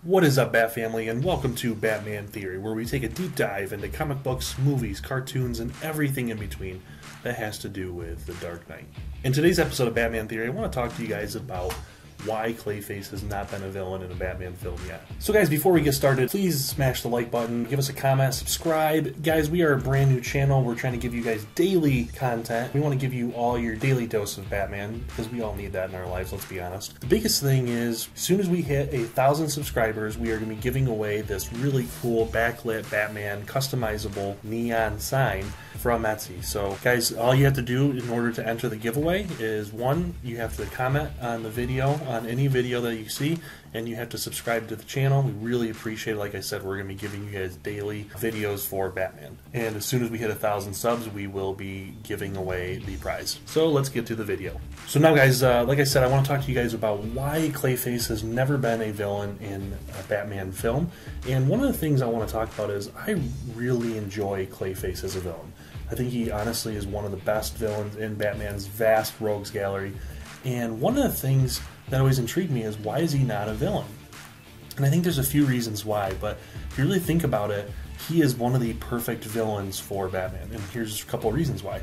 What is up, Bat Family, and welcome to Batman Theory, where we take a deep dive into comic books, movies, cartoons, and everything in between that has to do with the Dark Knight. In today's episode of Batman Theory, I want to talk to you guys about why Clayface has not been a villain in a Batman film yet. So guys, before we get started, please smash the like button, give us a comment, subscribe. Guys, we are a brand new channel. We're trying to give you guys daily content. We want to give you all your daily dose of Batman, because we all need that in our lives, let's be honest. The biggest thing is, as soon as we hit 1,000 subscribers, we are going to be giving away this really cool backlit Batman customizable neon sign from Etsy. So guys, all you have to do in order to enter the giveaway is, one, you have to comment on the video, on any video that you see, and you have to subscribe to the channel. We really appreciate it. Like I said, we're going to be giving you guys daily videos for Batman. And as soon as we hit 1,000 subs, we will be giving away the prize. So let's get to the video. So now guys, like I said, I want to talk to you guys about why Clayface has never been a villain in a Batman film. And one of the things I want to talk about is I really enjoy Clayface as a villain. I think he honestly is one of the best villains in Batman's vast rogues gallery. And one of the things that always intrigued me is, why is he not a villain? And I think there's a few reasons why, but if you really think about it, he is one of the perfect villains for Batman. And here's a couple of reasons why.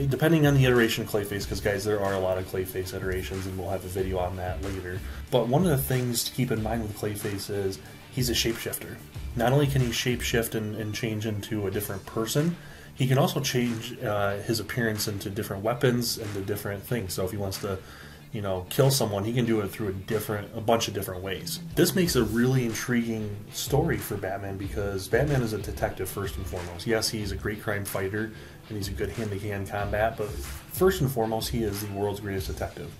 Depending on the iteration of Clayface, because guys, there are a lot of Clayface iterations, and we'll have a video on that later. But one of the things to keep in mind with Clayface is he's a shapeshifter. Not only can he shapeshift and change into a different person, he can also change his appearance into different weapons and to different things. So if he wants to, kill someone, he can do it through a bunch of different ways. This makes a really intriguing story for Batman, because Batman is a detective first and foremost. Yes, he's a great crime fighter and he's a good hand-to-hand combat, but first and foremost, he is the world's greatest detective.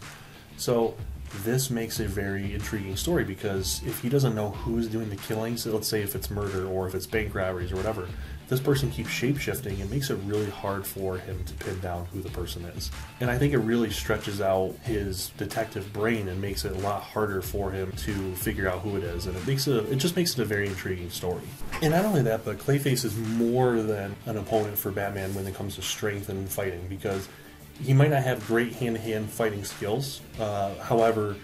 So this makes a very intriguing story, because if he doesn't know who's doing the killings, so let's say if it's murder or if it's bank robberies or whatever, this person keeps shape-shifting, it makes it really hard for him to pin down who the person is. And I think it really stretches out his detective brain and makes it a lot harder for him to figure out who it is. And it just makes it a very intriguing story. And not only that, but Clayface is more than an opponent for Batman when it comes to strength and fighting, because he might not have great hand-to-hand fighting skills. However,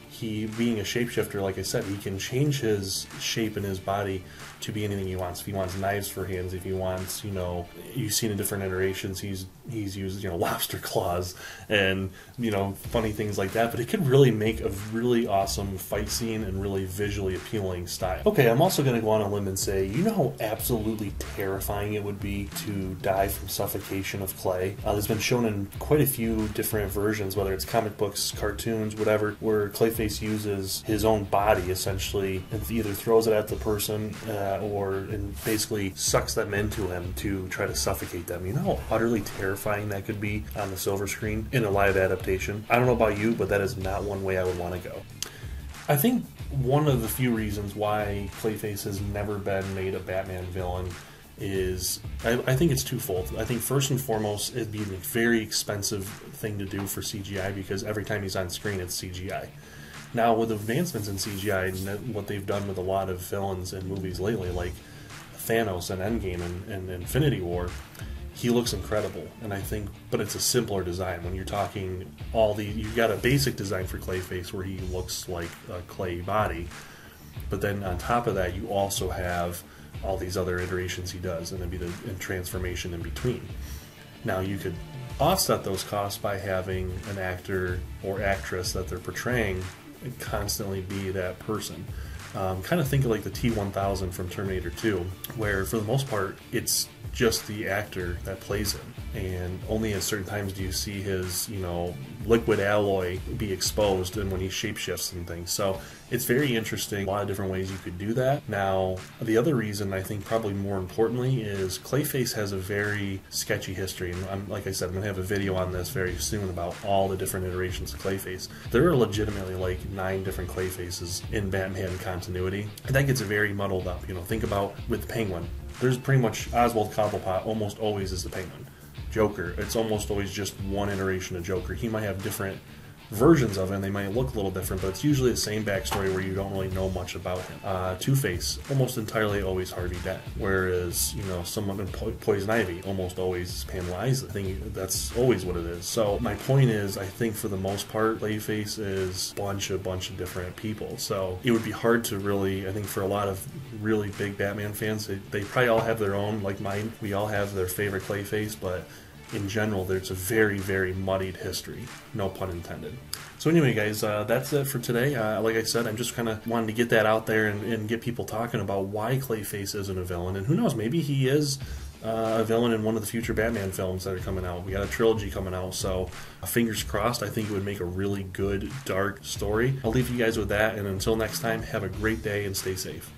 he, being a shapeshifter, like I said, he can change his shape in his body to be anything he wants. If he wants knives for hands, if he wants, you've seen in different iterations, he's used, lobster claws and, funny things like that. But it could really make a really awesome fight scene and really visually appealing style. Okay, I'm also going to go on a limb and say, how absolutely terrifying it would be to die from suffocation of clay. It's been shown in quite a few different versions, whether it's comic books, cartoons, whatever, where Clayface uses his own body essentially and either throws it at the person and basically sucks them into him to try to suffocate them. You know how utterly terrifying that could be on the silver screen in a live adaptation? I don't know about you, but that is not one way I would want to go. I think one of the few reasons why Clayface has never been made a Batman villain is, I think it's twofold. I think first and foremost, it'd be a very expensive thing to do for CGI, because every time he's on screen, it's CGI. Now, with advancements in CGI and what they've done with a lot of villains in movies lately, like Thanos and Endgame and Infinity War, he looks incredible. And I think, but it's a simpler design. When you're talking you've got a basic design for Clayface where he looks like a clay body, but then on top of that, you also have all these other iterations he does, and it'd be the transformation in between. Now, you could offset those costs by having an actor or actress that they're portraying constantly be that person. Kind of think of like the T-1000 from Terminator 2, where for the most part it's just the actor that plays him, and only at certain times do you see his liquid alloy be exposed, and when he shapeshifts and things. So it's very interesting, a lot of different ways you could do that. Now, the other reason, I think probably more importantly, is Clayface has a very sketchy history, and like I said, I'm going to have a video on this very soon about all the different iterations of Clayface. There are legitimately like 9 different Clayfaces in Batman continuity, and that gets very muddled up. Think about with Penguin. There's pretty much Oswald Cobblepot almost always is the Penguin. Joker, it's almost always just one iteration of Joker. He might have different versions of him. They might look a little different, but it's usually the same backstory where you don't really know much about him. Two-Face, almost entirely always Harvey Dent, whereas, you know, someone in Poison Ivy, almost always Pamela Isley. I think that's always what it is. So my point is, I think for the most part, Clayface is a bunch of different people. So it would be hard to really, I think for a lot of really big Batman fans, they probably all have their own, like mine, we all have their favorite Clayface, but in general, there's a very, very muddied history. No pun intended. So anyway, guys, that's it for today. Like I said, I'm just kind of wanting to get that out there and get people talking about why Clayface isn't a villain. And who knows, maybe he is a villain in one of the future Batman films that are coming out. We got a trilogy coming out, so fingers crossed. I think it would make a really good, dark story. I'll leave you guys with that, and until next time, have a great day and stay safe.